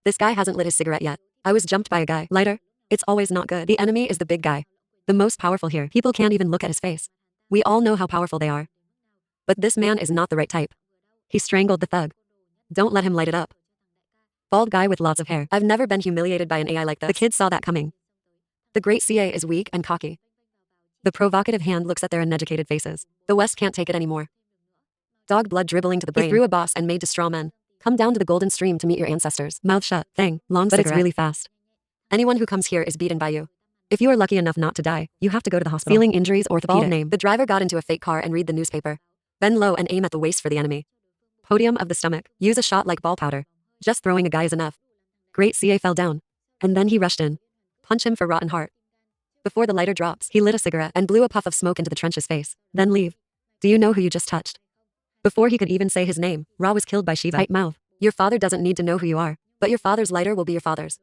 This guy hasn't lit his cigarette yet. I was jumped by a guy. Lighter? It's always not good. The enemy is the big guy. The most powerful here. People can't even look at his face. We all know how powerful they are. But this man is not the right type. He strangled the thug. Don't let him light it up. Bald guy with lots of hair. I've never been humiliated by an AI like this. The kids saw that coming. The great CA is weak and cocky. The provocative hand looks at their uneducated faces. The West can't take it anymore. Dog blood dribbling to the brain. He threw a boss and made to straw men. Come down to the golden stream to meet your ancestors. Mouth shut. Thing. Long cigarette. But it's really fast. Anyone who comes here is beaten by you. If you are lucky enough not to die, you have to go to the hospital. Feeling injuries orthopedic. Bald name. The driver got into a fake car and read the newspaper. Bend low and aim at the waist for the enemy. Podium of the stomach. Use a shot like ball powder. Just throwing a guy is enough. Great CA fell down. And then he rushed in. Punch him for rotten heart. Before the lighter drops, he lit a cigarette and blew a puff of smoke into the trench's face. Then leave. Do you know who you just touched? Before he could even say his name, Ra was killed by Shiva. Tight mouth. Your father doesn't need to know who you are, but your father's lighter will be your father's.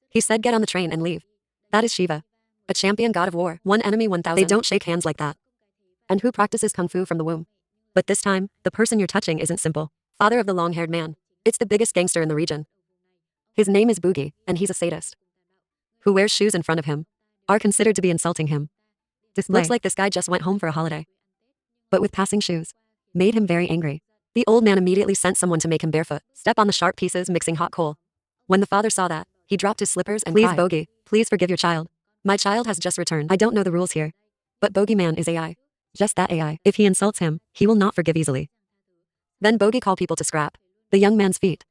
He said get on the train and leave. That is Shiva. A champion god of war. One enemy 1,000. They don't shake hands like that. And who practices kung fu from the womb? But this time, the person you're touching isn't simple. Father of the long-haired man. It's the biggest gangster in the region. His name is Boogie, and he's a sadist. Who wears shoes in front of him. Are considered to be insulting him. Display. Looks like this guy just went home for a holiday. But with passing shoes. Made him very angry. The old man immediately sent someone to make him barefoot, step on the sharp pieces mixing hot coal. When the father saw that, he dropped his slippers and cried. Please, Bogey, please forgive your child. My child has just returned. I don't know the rules here. But Bogeyman is AI. Just that AI. If he insults him, he will not forgive easily. Then Bogey called people to scrap the young man's feet.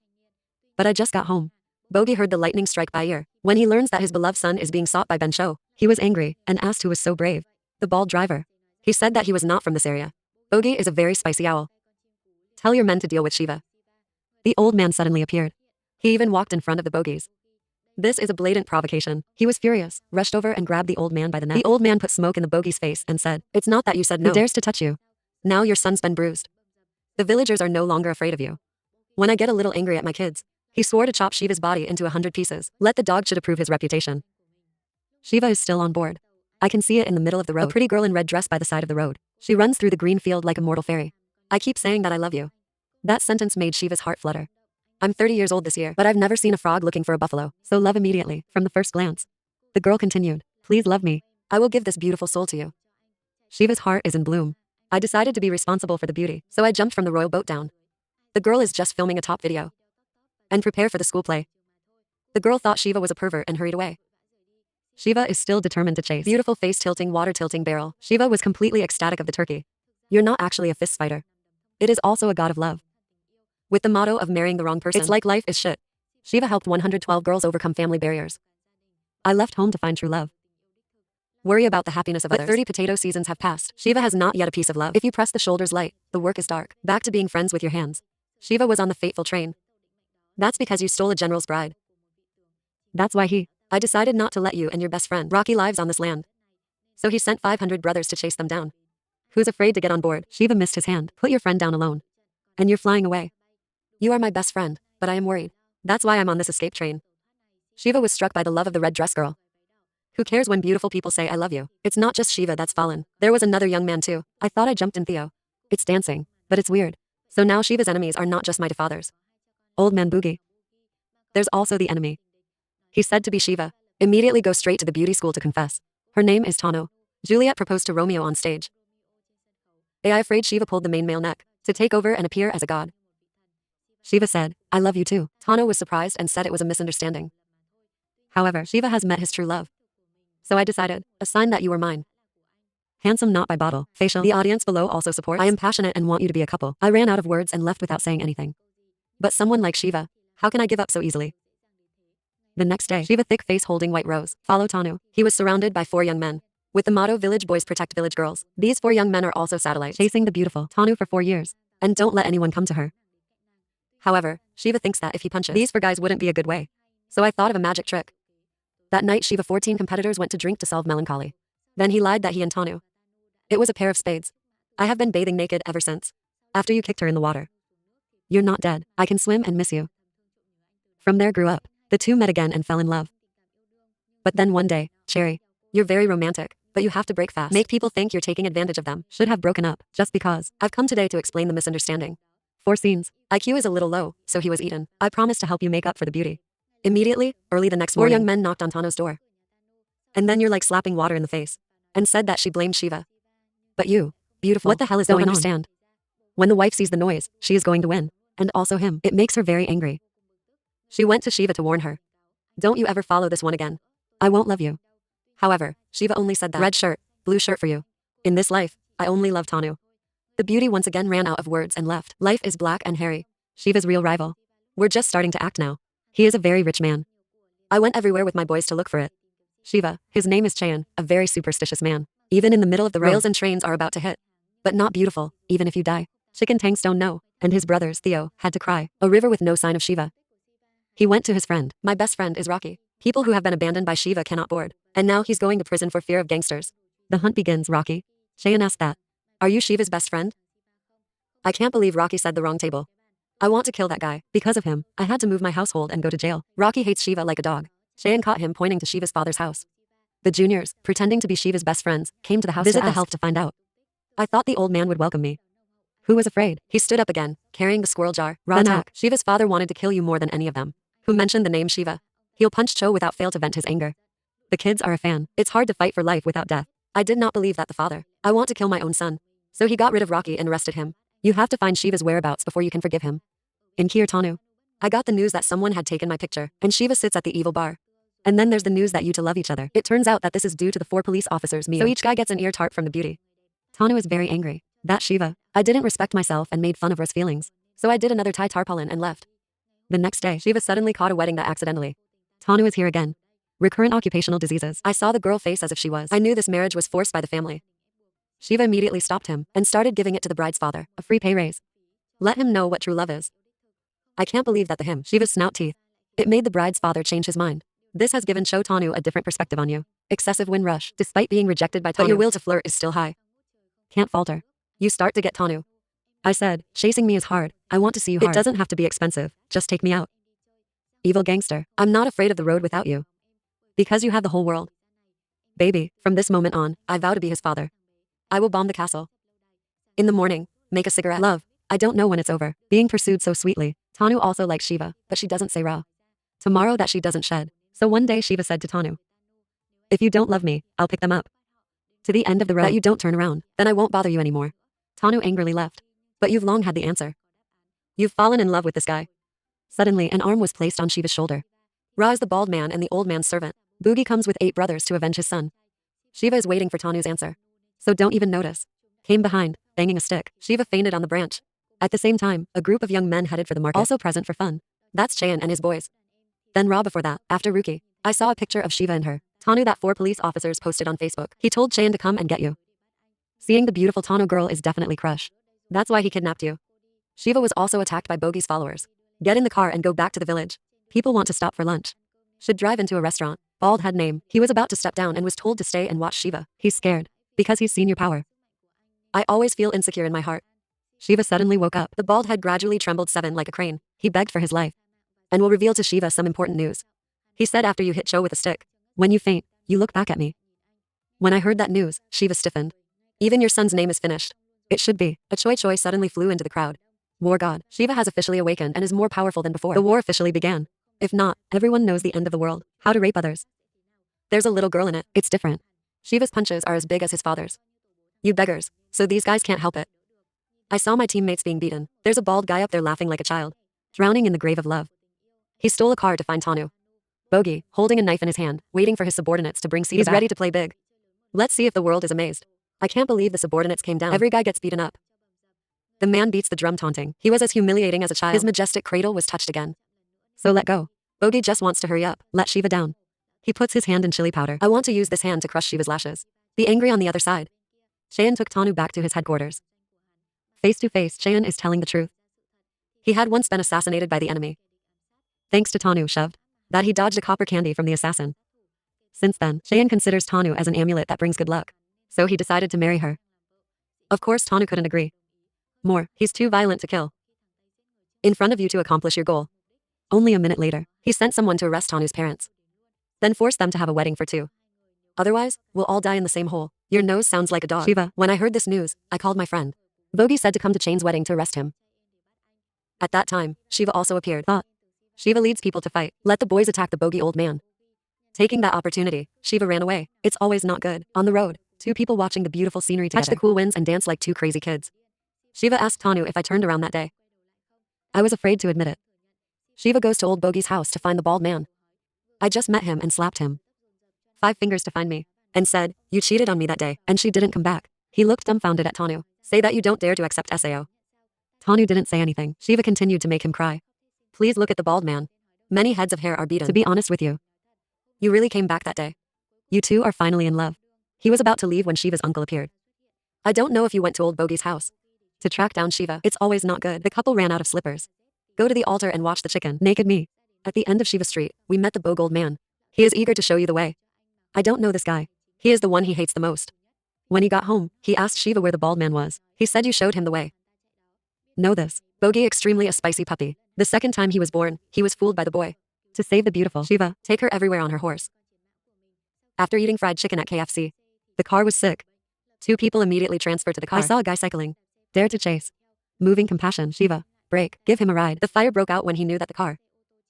But I just got home. Bogey heard the lightning strike by ear. When he learns that his beloved son is being sought by Ben Cho, he was angry and asked who was so brave. The bald driver. He said that he was not from this area. Bogey is a very spicy owl. Tell your men to deal with Shiva. The old man suddenly appeared. He even walked in front of the bogies. This is a blatant provocation. He was furious, rushed over and grabbed the old man by the neck. The old man put smoke in the bogey's face and said, it's not that you said no. Who dares to touch you? Now your son's been bruised. The villagers are no longer afraid of you. When I get a little angry at my kids, he swore to chop Shiva's body into 100 pieces. Let the dog should approve his reputation. Shiva is still on board. I can see it in the middle of the road. A pretty girl in red dress by the side of the road. She runs through the green field like a mortal fairy. I keep saying that I love you. That sentence made Shiva's heart flutter. I'm 30 years old this year, but I've never seen a frog looking for a buffalo, so love immediately, from the first glance. The girl continued, please love me. I will give this beautiful soul to you. Shiva's heart is in bloom. I decided to be responsible for the beauty, so I jumped from the royal boat down. The girl is just filming a top video. And prepare for the school play. The girl thought Shiva was a pervert and hurried away. Shiva is still determined to chase. Beautiful face tilting, water tilting barrel. Shiva was completely ecstatic of the turkey. You're not actually a fist fighter. It is also a god of love. With the motto of marrying the wrong person, it's like life is shit. Shiva helped 112 girls overcome family barriers. I left home to find true love. Worry about the happiness of others. But 30 potato seasons have passed. Shiva has not yet a piece of love. If you press the shoulders light, the work is dark. Back to being friends with your hands. Shiva was on the fateful train. That's because you stole a general's bride. That's why I decided not to let you and your best friend rocky lives on this land. So he sent 500 brothers to chase them down. Who's afraid to get on board? Shiva missed his hand. Put your friend down alone. And you're flying away. You are my best friend, but I am worried. That's why I'm on this escape train. Shiva was struck by the love of the red dress girl. Who cares when beautiful people say I love you? It's not just Shiva that's fallen. There was another young man too. I thought I jumped in Theo. It's dancing, but it's weird. So now Shiva's enemies are not just my fathers. Old man Boogie. There's also the enemy. He said to be Shiva. Immediately go straight to the beauty school to confess. Her name is Tano. Juliet proposed to Romeo on stage. AI afraid Shiva pulled the main male neck to take over and appear as a god. Shiva said, I love you too. Tano was surprised and said it was a misunderstanding. However, Shiva has met his true love. So I decided, a sign that you were mine. Handsome not by bottle, facial. The audience below also supports. I am passionate and want you to be a couple. I ran out of words and left without saying anything. But someone like Shiva, how can I give up so easily? The next day, Shiva thick face holding white rose, follow Tanu. He was surrounded by 4 young men. With the motto village boys protect village girls. These 4 young men are also satellites, chasing the beautiful Tanu for 4 years. And don't let anyone come to her. However, Shiva thinks that if he punches these 4 guys wouldn't be a good way. So I thought of a magic trick. That night Shiva 14 competitors went to drink to solve melancholy. Then he lied that he and Tanu. It was a pair of spades. I have been bathing naked ever since. After you kicked her in the water. You're not dead. I can swim and miss you. From there grew up. The 2 met again and fell in love. But then one day, Cherry, you're very romantic, but you have to break fast. Make people think you're taking advantage of them. Should have broken up, just because. I've come today to explain the misunderstanding. 4 scenes. IQ is a little low, so he was eaten. I promised to help you make up for the beauty. Immediately, early the next morning, 4 young men knocked on Tano's door. And then you're like slapping water in the face. And said that she blamed Shiva. But you, beautiful, what the hell is going on? Don't understand. When the wife sees the noise, she is going to win. And also him. It makes her very angry. She went to Shiva to warn her. Don't you ever follow this one again. I won't love you. However, Shiva only said that. Red shirt, blue shirt for you. In this life, I only love Tanu. The beauty once again ran out of words and left. Life is black and hairy. Shiva's real rival. We're just starting to act now. He is a very rich man. I went everywhere with my boys to look for it. Shiva, his name is Chayan, a very superstitious man. Even in the middle of the road, rails and trains are about to hit. But not beautiful, even if you die. Chicken tanks don't know, and his brothers, Theo, had to cry. A river with no sign of Shiva. He went to his friend. My best friend is Rocky. People who have been abandoned by Shiva cannot board. And now he's going to prison for fear of gangsters. The hunt begins, Rocky. Chayan asked that. Are you Shiva's best friend? I can't believe Rocky said the wrong table. I want to kill that guy. Because of him, I had to move my household and go to jail. Rocky hates Shiva like a dog. Chayan caught him pointing to Shiva's father's house. The juniors, pretending to be Shiva's best friends, came to the house to visit the help to find out. I thought the old man would welcome me. Who was afraid? He stood up again, carrying the squirrel jar. Raw attack. Shiva's father wanted to kill you more than any of them. Who mentioned the name Shiva? He'll punch Cho without fail to vent his anger. The kids are a fan. It's hard to fight for life without death. I did not believe that the father. I want to kill my own son. So he got rid of Rocky and arrested him. You have to find Shiva's whereabouts before you can forgive him. In Kier Tanu. I got the news that someone had taken my picture, and Shiva sits at the evil bar. And then there's the news that you two love each other. It turns out that this is due to the 4 police officers' meal. So each guy gets an ear tart from the beauty. Tanu is very angry. That Shiva. I didn't respect myself and made fun of Ra's feelings. So I did another Thai tarpaulin and left. The next day, Shiva suddenly caught a wedding that accidentally. Tanu is here again. Recurrent occupational diseases. I saw the girl face as if she was. I knew this marriage was forced by the family. Shiva immediately stopped him and started giving it to the bride's father, a free pay raise. Let him know what true love is. I can't believe that Shiva's snout teeth. It made the bride's father change his mind. This has given Cho Tanu a different perspective on you. Excessive win rush, despite being rejected by Tanu. But your will to flirt is still high. Can't falter. You start to get Tanu. I said, chasing me is hard. I want to see you hard. It doesn't have to be expensive. Just take me out. Evil gangster. I'm not afraid of the road without you. Because you have the whole world. Baby, from this moment on, I vow to be his father. I will bomb the castle. In the morning, make a cigarette. Love, I don't know when it's over. Being pursued so sweetly. Tanu also likes Shiva, but she doesn't say Ra. Tomorrow that she doesn't shed. So one day Shiva said to Tanu. If you don't love me, I'll pick them up. To the end of the road. That you don't turn around, then I won't bother you anymore. Tanu angrily left. But you've long had the answer. You've fallen in love with this guy. Suddenly, an arm was placed on Shiva's shoulder. Ra is the bald man and the old man's servant. Boogie comes with 8 brothers to avenge his son. Shiva is waiting for Tanu's answer. So don't even notice. Came behind, banging a stick. Shiva fainted on the branch. At the same time, a group of young men headed for the market. Also present for fun. That's Chayan and his boys. Then Ra before that, after Ruki. I saw a picture of Shiva and her. Tanu that 4 police officers posted on Facebook. He told Chayan to come and get you. Seeing the beautiful Tanu girl is definitely crush. That's why he kidnapped you. Shiva was also attacked by Bogey's followers. Get in the car and go back to the village. People want to stop for lunch. Should drive into a restaurant. Bald head name. He was about to step down and was told to stay and watch Shiva. He's scared. Because he's seen your power. I always feel insecure in my heart. Shiva suddenly woke up. The bald head gradually trembled 7 like a crane. He begged for his life. And will reveal to Shiva some important news. He said after you hit Cho with a stick. When you faint, you look back at me. When I heard that news, Shiva stiffened. Even your son's name is finished. It should be. A Choi Choi suddenly flew into the crowd. War god. Shiva has officially awakened and is more powerful than before. The war officially began. If not, everyone knows the end of the world. How to rape others. There's a little girl in it. It's different. Shiva's punches are as big as his father's. You beggars. So these guys can't help it. I saw my teammates being beaten. There's a bald guy up there laughing like a child. Drowning in the grave of love. He stole a car to find Tanu. Bogey, holding a knife in his hand, waiting for his subordinates to bring Siva back. He's ready to play big. Let's see if the world is amazed. I can't believe the subordinates came down. Every guy gets beaten up. The man beats the drum taunting. He was as humiliating as a child. His majestic cradle was touched again. So let go. Bogey just wants to hurry up. Let Shiva down. He puts his hand in chili powder. I want to use this hand to crush Shiva's lashes. Be angry on the other side. Chayan took Tanu back to his headquarters. Face to face, Chayan is telling the truth. He had once been assassinated by the enemy. Thanks to Tanu shoved. That he dodged a copper candy from the assassin. Since then, Chayan considers Tanu as an amulet that brings good luck. So he decided to marry her. Of course Tanu couldn't agree. More, he's too violent to kill. In front of you to accomplish your goal. Only a minute later, he sent someone to arrest Tanu's parents. Then forced them to have a wedding for 2. Otherwise, we'll all die in the same hole. Your nose sounds like a dog. Shiva, when I heard this news, I called my friend. Bogey said to come to Chayan's wedding to arrest him. At that time, Shiva also appeared. Thought. Shiva leads people to fight. Let the boys attack the bogey old man. Taking that opportunity, Shiva ran away. It's always not good. On the road, two people watching the beautiful scenery together. Catch the cool winds and dance like two crazy kids. Shiva asked Tanu if I turned around that day. I was afraid to admit it. Shiva goes to old bogey's house to find the bald man. I just met him and slapped him. 5 fingers to find me. And said, you cheated on me that day, and she didn't come back. He looked dumbfounded at Tanu. Say that you don't dare to accept SAO. Tanu didn't say anything. Shiva continued to make him cry. Please look at the bald man. Many heads of hair are beaten. To be honest with you, you really came back that day. You two are finally in love. He was about to leave when Shiva's uncle appeared. I don't know if you went to old bogey's house to track down Shiva. It's always not good. The couple ran out of slippers. Go to the altar and watch the chicken. Naked me. At the end of Shiva Street, we met the bogue old man. He is eager to show you the way. I don't know this guy. He is the one he hates the most. When he got home, he asked Shiva where the bald man was. He said you showed him the way. Know this. Bogey extremely a spicy puppy. The second time he was born, he was fooled by the boy. To save the beautiful Shiva, take her everywhere on her horse. After eating fried chicken at KFC, the car was sick. 2 people immediately transferred to the car. I saw a guy cycling. Dare to chase. Moving compassion. Shiva. Break. Give him a ride. The fire broke out when he knew that the car.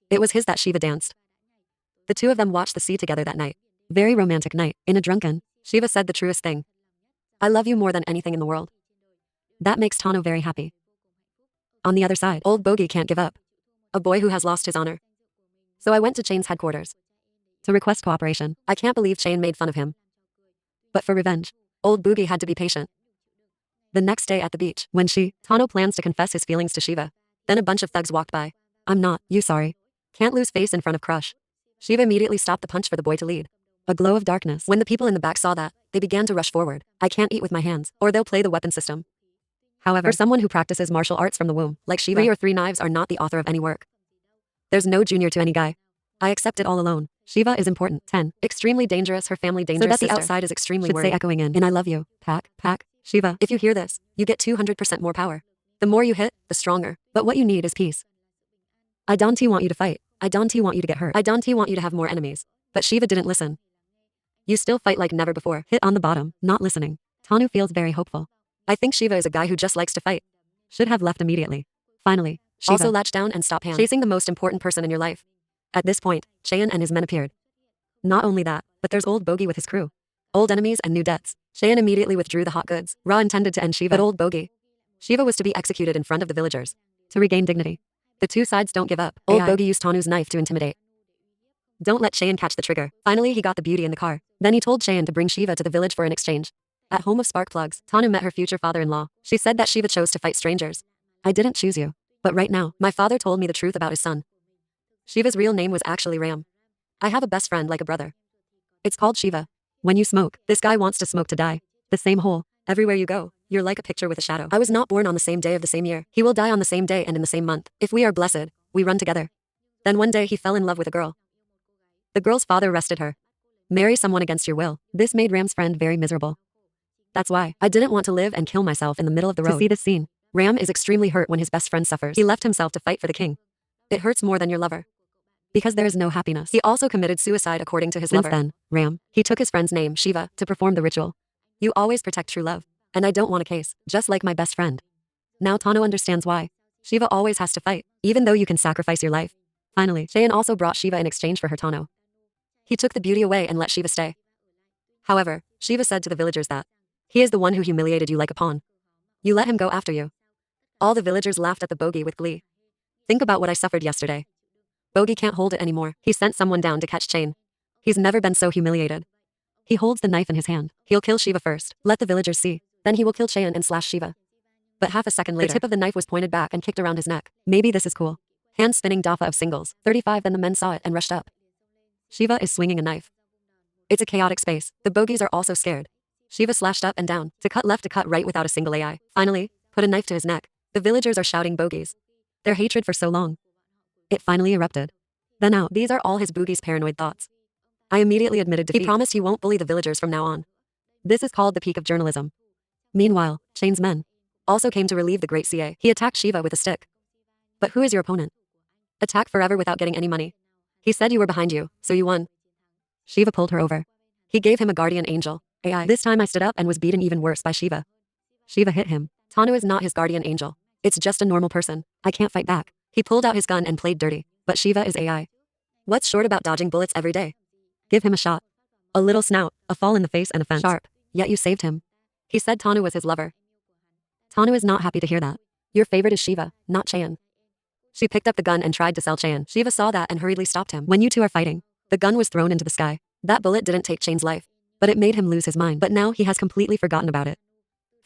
It was his that Shiva danced. The 2 of them watched the sea together that night. Very romantic night. In a drunken. Shiva said the truest thing. I love you more than anything in the world. That makes Tano very happy. On the other side, old bogey can't give up. A boy who has lost his honor. So I went to Chain's headquarters to request cooperation. I can't believe Chain made fun of him. But for revenge, old bogey had to be patient. The next day at the beach, when Tano plans to confess his feelings to Shiva. Then a bunch of thugs walked by. I'm not, you sorry. Can't lose face in front of crush. Shiva immediately stopped the punch for the boy to lead. A glow of darkness. When the people in the back saw that, they began to rush forward. I can't eat with my hands, or they'll play the weapon system. However, for someone who practices martial arts from the womb, like Shiva, 3 or 3 knives are not the author of any work. There's no junior to any guy. I accept it all alone. Shiva is important. 10. Extremely dangerous, her family dangerous. So that the outside is extremely worried. Say echoing in. And I love you. Pack. Shiva. If you hear this, you get 200% more power. The more you hit, the stronger. But what you need is peace. I don't want you to fight. I don't want you to get hurt. I don't want you to have more enemies. But Shiva didn't listen. You still fight like never before. Hit on the bottom, not listening. Tanu feels very hopeful. I think Shiva is a guy who just likes to fight. Should have left immediately. Finally, Shiva also latched down and stopped chasing the most important person in your life. At this point, Cheyenne and his men appeared. Not only that, but there's old bogey with his crew. Old enemies and new debts. Cheyenne immediately withdrew the hot goods. Ra intended to end Shiva, but old bogey. Shiva was to be executed in front of the villagers. To regain dignity. The 2 sides don't give up. Old bogey used Tanu's knife to intimidate. Don't let Cheyenne catch the trigger. Finally, he got the beauty in the car. Then he told Cheyenne to bring Shiva to the village for an exchange. At home of spark plugs, Tanu met her future father-in-law. She said that Shiva chose to fight strangers. I didn't choose you. But right now, my father told me the truth about his son. Shiva's real name was actually Ram. I have a best friend like a brother. It's called Shiva. When you smoke, this guy wants to smoke to die. The same hole. Everywhere you go, you're like a picture with a shadow. I was not born on the same day of the same year. He will die on the same day and in the same month. If we are blessed, we run together. Then one day he fell in love with a girl. The girl's father arrested her. Marry someone against your will. This made Ram's friend very miserable. That's why I didn't want to live and kill myself in the middle of the road. To see this scene, Ram is extremely hurt when his best friend suffers. He left himself to fight for the king. It hurts more than your lover. Because there is no happiness. He also committed suicide according to his lover. Since then, Ram, he took his friend's name, Shiva, to perform the ritual. You always protect true love. And I don't want a case, just like my best friend. Now Tano understands why. Shiva always has to fight, even though you can sacrifice your life. Finally, Cheyenne also brought Shiva in exchange for her Tano. He took the beauty away and let Shiva stay. However, Shiva said to the villagers that he is the one who humiliated you like a pawn. You let him go after you. All the villagers laughed at the bogey with glee. Think about what I suffered yesterday. Bogey can't hold it anymore. He sent someone down to catch Chain. He's never been so humiliated. He holds the knife in his hand. He'll kill Shiva first. Let the villagers see. Then he will kill Cheyenne and slash Shiva. But half a second later, the tip of the knife was pointed back and kicked around his neck. Maybe this is cool. Hand spinning Dafa of singles. 35. Then the men saw it and rushed up. Shiva is swinging a knife. It's a chaotic space. The bogies are also scared. Shiva slashed up and down, to cut left to cut right without a single AI. Finally, put a knife to his neck. The villagers are shouting bogies. Their hatred for so long. It finally erupted. Then out. These are all his boogie's paranoid thoughts. I immediately admitted defeat. He promised he won't bully the villagers from now on. This is called the peak of journalism. Meanwhile, Chain's men also came to relieve the great CA. He attacked Shiva with a stick. But who is your opponent? Attack forever without getting any money. He said you were behind you, so you won. Shiva pulled her over. He gave him a guardian angel. AI. This time I stood up and was beaten even worse by Shiva. Shiva hit him. Tanu is not his guardian angel. It's just a normal person. I can't fight back. He pulled out his gun and played dirty. But Shiva is AI. What's short about dodging bullets every day? Give him a shot. A little snout, a fall in the face and a fence. Sharp. Yet you saved him. He said Tanu was his lover. Tanu is not happy to hear that. Your favorite is Shiva, not Chayan. She picked up the gun and tried to sell Chayan. Shiva saw that and hurriedly stopped him. When you two are fighting, the gun was thrown into the sky. That bullet didn't take Chayan's life, but it made him lose his mind. But now he has completely forgotten about it.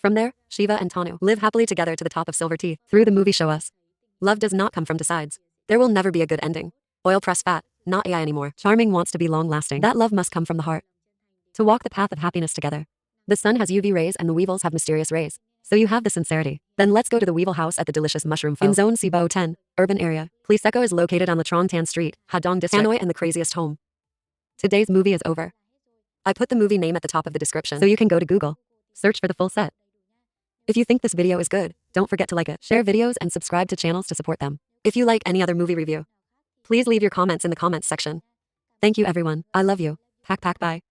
From there, Shiva and Tanu live happily together to the top of silver teeth. Through the movie show us, love does not come from two sides. There will never be a good ending. Oil press fat, not AI anymore. Charming wants to be long-lasting. That love must come from the heart. To walk the path of happiness together. The sun has UV rays and the weevils have mysterious rays. So you have the sincerity. Then let's go to the weevil house at the delicious mushroom pho. In Zone Sibo 10, urban area. Pliseco is located on the Trong Tan Street, Hadong District. Hanoi and the craziest home. Today's movie is over. I put the movie name at the top of the description so you can go to Google. Search for the full set. If you think this video is good, don't forget to like it, share videos and subscribe to channels to support them. If you like any other movie review, please leave your comments in the comments section. Thank you everyone. I love you. Pack bye.